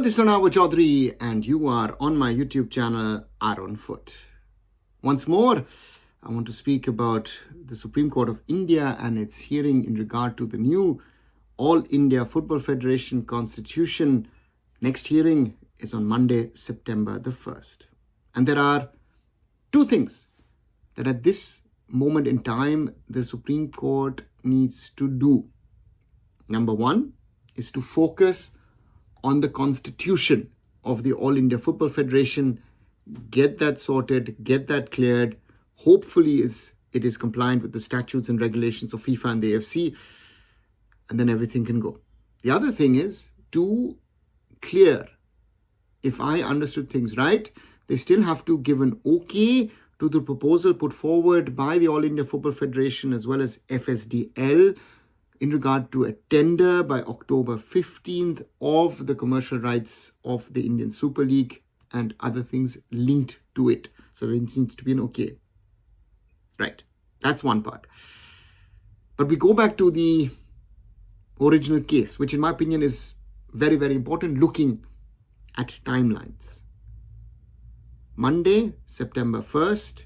this is Arunava Chaudhuri and you are on my YouTube channel, Arunfoot. Once more, I want to speak about the Supreme Court of India and its hearing in regard to the new All India Football Federation Constitution. Next hearing is on Monday, September the 1st. And there are two things that at this moment in time, the Supreme Court needs to do. Number one is to focus on the constitution of the All India Football Federation, get that sorted, get that cleared. Hopefully it is compliant with the statutes and regulations of FIFA and the AFC, and then everything can go. The other thing is to clear, if I understood things right, they still have to give an okay to the proposal put forward by the All India Football Federation as well as FSDL in regard to a tender by October 15th of the commercial rights of the Indian Super League and other things linked to it. So there needs to be an okay. Right. That's one part. But we go back to the original case, which in my opinion is very, very important looking at timelines. Monday, September 1st,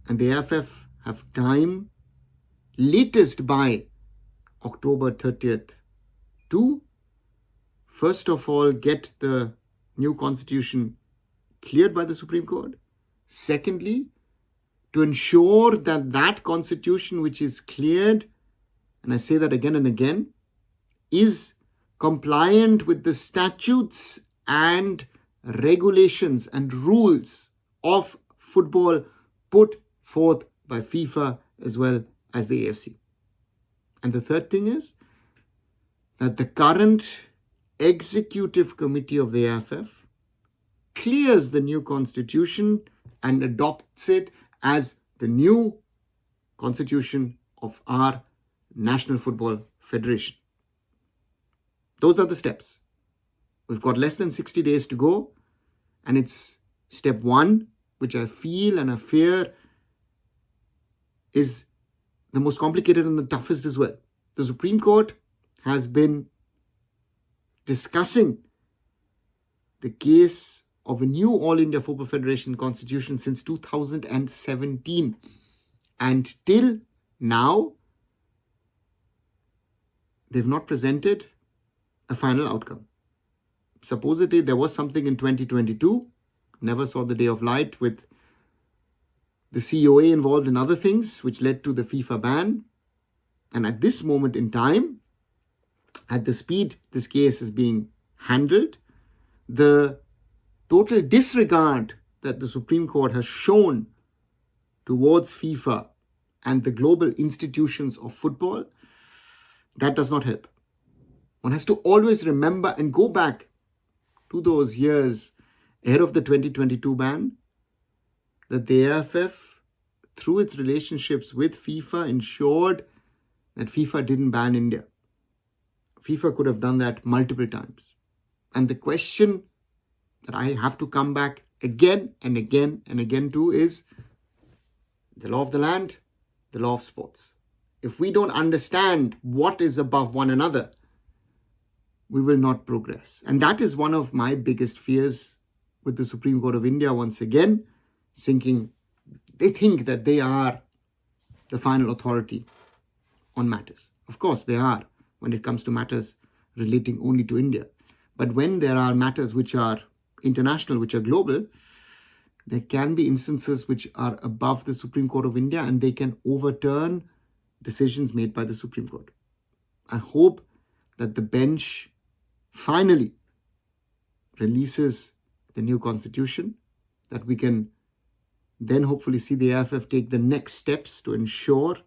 and the AIFF have time latest by October 30th to first of all get the new constitution cleared by the Supreme Court. Secondly, to ensure that that constitution which is cleared, and I say that again and again, is compliant with the statutes and regulations and rules of football put forth by FIFA as well as the AFC. And the third thing is that the current executive committee of the AIFF clears the new constitution and adopts it as the new constitution of our National Football Federation. Those are the steps. We've got less than 60 days to go, and it's step one, which I feel and I fear is the most complicated and the toughest as well. The Supreme Court has been discussing the case of a new All India Football Federation Constitution since 2017. And till now, they've not presented a final outcome. Supposedly, there was something in 2022, never saw the day of light, with the COA involved in other things, which led to the FIFA ban. And at this moment in time, at the speed this case is being handled, the total disregard that the Supreme Court has shown towards FIFA and the global institutions of football, that does not help. One has to always remember and go back to those years ahead of the 2022 ban, that the AIFF, through its relationships with FIFA, ensured that FIFA didn't ban India. FIFA could have done that multiple times. And the question that I have to come back again and again and again to is the law of the land, the law of sports. If we don't understand what is above one another, we will not progress. And that is one of my biggest fears with the Supreme Court of India once again, they think that they are the final authority on matters. Of course, they are when it comes to matters relating only to India. But when there are matters which are international, which are global, there can be instances which are above the Supreme Court of India and they can overturn decisions made by the Supreme Court. I hope that the bench finally releases the new constitution, that we can then hopefully see the AIFF take the next steps to ensure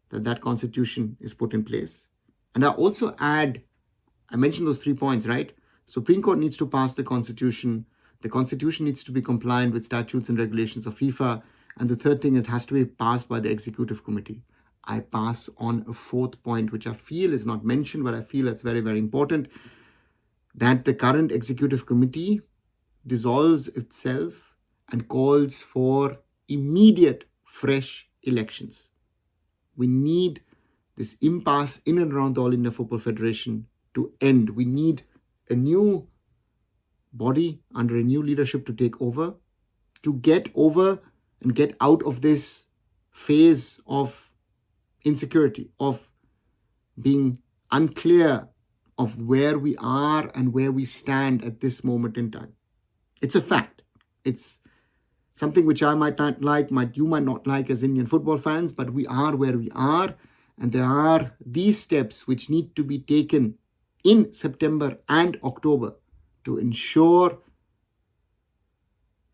that that constitution is put in place. And I also add, I mentioned those 3 points, right? Supreme Court needs to pass the constitution needs to be compliant with statutes and regulations of FIFA, and the third thing, it has to be passed by the executive committee. I pass on a fourth point, which I feel is not mentioned, but I feel it's very, very important, that the current executive committee dissolves itself and calls for immediate fresh elections. We need this impasse in and around the All India Football Federation to end. We need the new body under a new leadership to take over, to get over and get out of this phase of insecurity, of being unclear of where we are and where we stand at this moment in time. It's a fact. It's something which I might not like, you might not like as Indian football fans, but we are where we are. And there are these steps which need to be taken in September and October to ensure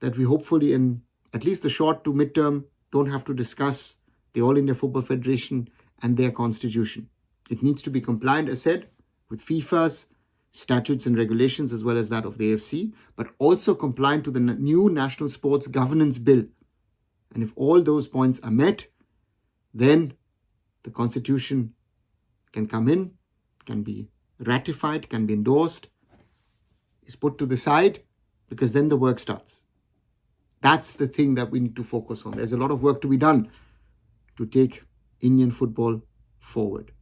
that we hopefully in at least the short to mid-term don't have to discuss the All India Football Federation and their constitution. It needs to be compliant, as said, with FIFA's statutes and regulations as well as that of the AFC, but also compliant to the new National Sports Governance Bill. And if all those points are met, then the constitution can come in, can be ratified, can be endorsed, is put to the side, because then the work starts. That's the thing that we need to focus on. There's a lot of work to be done to take Indian football forward.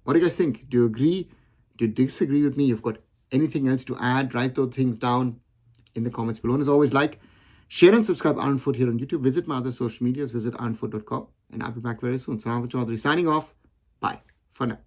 What do you guys think? Do you agree? Do you disagree with me? You've got anything else to add? Write those things down in the comments below. And as always, like, share and subscribe Arun Foot here on YouTube. Visit my other social medias. Visit arunfoot.com. And I'll be back very soon. So Arunava Chaudhuri signing off. Bye for now.